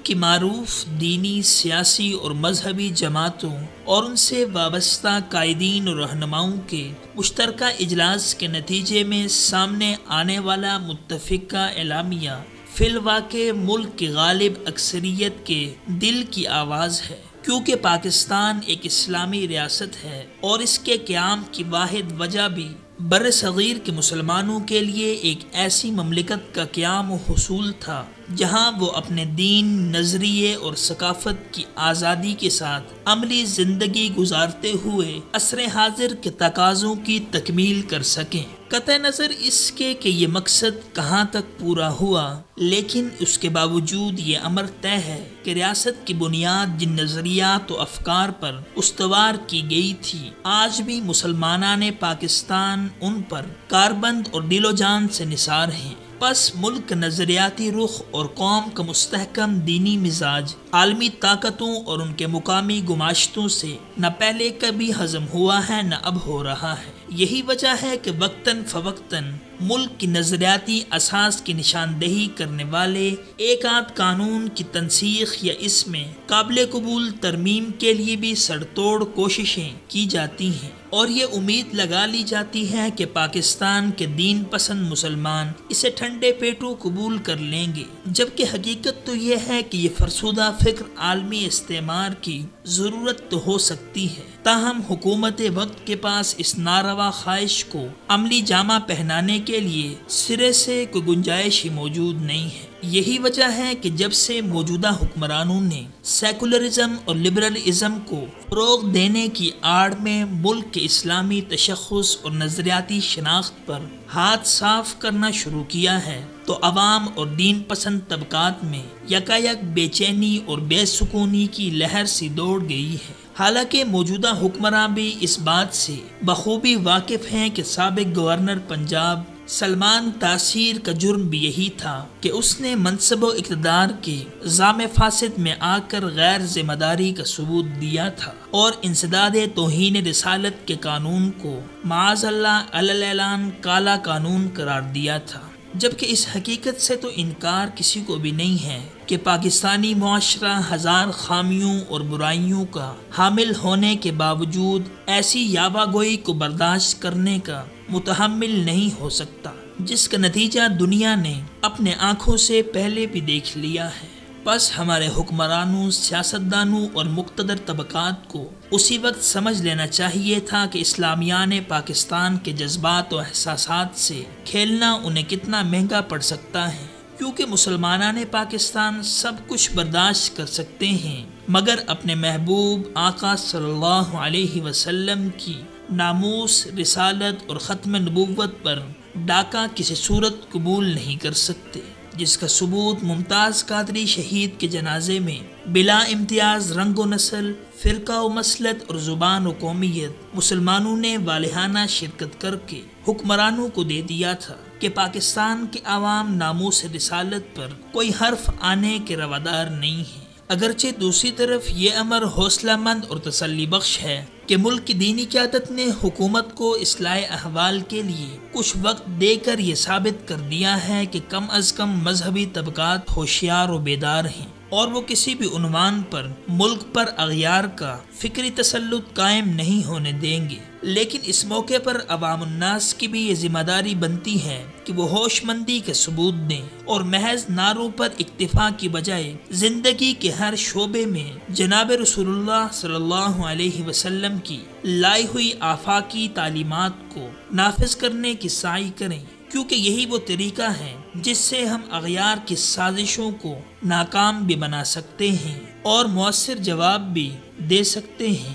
کی معروف دینی، سیاسی اور مذہبی جماعتوں اور ان سے وابستہ قائدین اور رہنماؤں کے مشترکہ اجلاس کے نتیجے میں سامنے آنے والا متفقہ اعلامیہ فی الواقع ملک کی غالب اکثریت کے دل کی آواز ہے، کیونکہ پاکستان ایک اسلامی ریاست ہے اور اس کے قیام کی واحد وجہ بھی بر صغیر کے مسلمانوں کے لیے ایک ایسی مملکت کا قیام و حصول تھا جہاں وہ اپنے دین، نظریے اور ثقافت کی آزادی کے ساتھ عملی زندگی گزارتے ہوئے عصر حاضر کے تقاضوں کی تکمیل کر سکیں۔ قطع نظر اس کے کہ یہ مقصد کہاں تک پورا ہوا، لیکن اس کے باوجود یہ امر طے ہے کہ ریاست کی بنیاد جن نظریات و افکار پر استوار کی گئی تھی، آج بھی مسلمانان پاکستان ان پر کاربند اور دل و جان سے نثار ہیں۔ پس ملک کا نظریاتی رخ اور قوم کا مستحکم دینی مزاج عالمی طاقتوں اور ان کے مقامی گماشتوں سے نہ پہلے کبھی ہضم ہوا ہے نہ اب ہو رہا ہے۔ یہی وجہ ہے کہ وقتاً فوقتاً ملک کی نظریاتی اساس کی نشاندہی کرنے والے ایک آدھ قانون کی تنسیخ یا اس میں قابل قبول ترمیم کے لیے بھی سر توڑ کوششیں کی جاتی ہیں، اور یہ امید لگا لی جاتی ہے کہ پاکستان کے دین پسند مسلمان اسے ٹھنڈے پیٹوں قبول کر لیں گے، جبکہ حقیقت تو یہ ہے کہ یہ فرسودہ فکر عالمی استعمار کی ضرورت تو ہو سکتی ہے، تاہم حکومت وقت کے پاس اس ناروا خواہش کو عملی جامہ پہنانے کے لیے سرے سے کوئی گنجائش ہی موجود نہیں ہے۔ یہی وجہ ہے کہ جب سے موجودہ حکمرانوں نے سیکولرزم اور لبرلزم کو فروغ دینے کی آڑ میں ملک کے اسلامی تشخص اور نظریاتی شناخت پر ہاتھ صاف کرنا شروع کیا ہے، تو عوام اور دین پسند طبقات میں یکایک بے چینی اور بے سکونی کی لہر سی دوڑ گئی ہے۔ حالانکہ موجودہ حکمراں بھی اس بات سے بخوبی واقف ہیں کہ سابق گورنر پنجاب سلمان تاثیر کا جرم بھی یہی تھا کہ اس نے منصب و اقتدار کے زام فاسد میں آ کر غیر ذمہ داری کا ثبوت دیا تھا اور انسداد توہین رسالت کے قانون کو معاذ اللہ علی الاعلان کالا قانون قرار دیا تھا، جبکہ اس حقیقت سے تو انکار کسی کو بھی نہیں ہے کہ پاکستانی معاشرہ ہزار خامیوں اور برائیوں کا حامل ہونے کے باوجود ایسی یاوہ گوئی کو برداشت کرنے کا متحمل نہیں ہو سکتا، جس کا نتیجہ دنیا نے اپنے آنکھوں سے پہلے بھی دیکھ لیا ہے۔ بس ہمارے حکمرانوں، سیاستدانوں اور مقتدر طبقات کو اسی وقت سمجھ لینا چاہیے تھا کہ اسلامیان پاکستان کے جذبات و احساسات سے کھیلنا انہیں کتنا مہنگا پڑ سکتا ہے، کیونکہ مسلمانان پاکستان سب کچھ برداشت کر سکتے ہیں مگر اپنے محبوب آقا صلی اللہ علیہ وسلم کی ناموس، رسالت اور ختم نبوت پر ڈاکہ کسی صورت قبول نہیں کر سکتے، جس کا ثبوت ممتاز قادری شہید کے جنازے میں بلا امتیاز رنگ و نسل، فرقہ و مسلک اور زبان و قومیت مسلمانوں نے والہانہ شرکت کر کے حکمرانوں کو دے دیا تھا کہ پاکستان کے عوام ناموس رسالت پر کوئی حرف آنے کے روادار نہیں ہیں۔ اگرچہ دوسری طرف یہ امر حوصلہ مند اور تسلی بخش ہے کہ ملک کی دینی قیادت نے حکومت کو اصلاح احوال کے لیے کچھ وقت دے کر یہ ثابت کر دیا ہے کہ کم از کم مذہبی طبقات ہوشیار و بیدار ہیں اور وہ کسی بھی عنوان پر ملک پر اغیار کا فکری تسلط قائم نہیں ہونے دیں گے۔ لیکن اس موقع پر عوام الناس کی بھی یہ ذمہ داری بنتی ہے کہ وہ ہوش مندی کے ثبوت دیں اور محض نعروں پر اکتفا کی بجائے زندگی کے ہر شعبے میں جناب رسول اللہ صلی اللہ علیہ وسلم کی لائی ہوئی آفاقی تعلیمات کو نافذ کرنے کی سعی کریں، کیونکہ یہی وہ طریقہ ہے جس سے ہم اغیار کی سازشوں کو ناکام بھی بنا سکتے ہیں اور مؤثر جواب بھی دے سکتے ہیں۔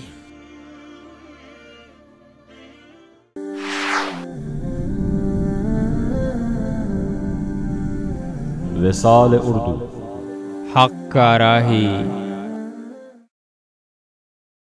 وصال اردو، حق کا راہی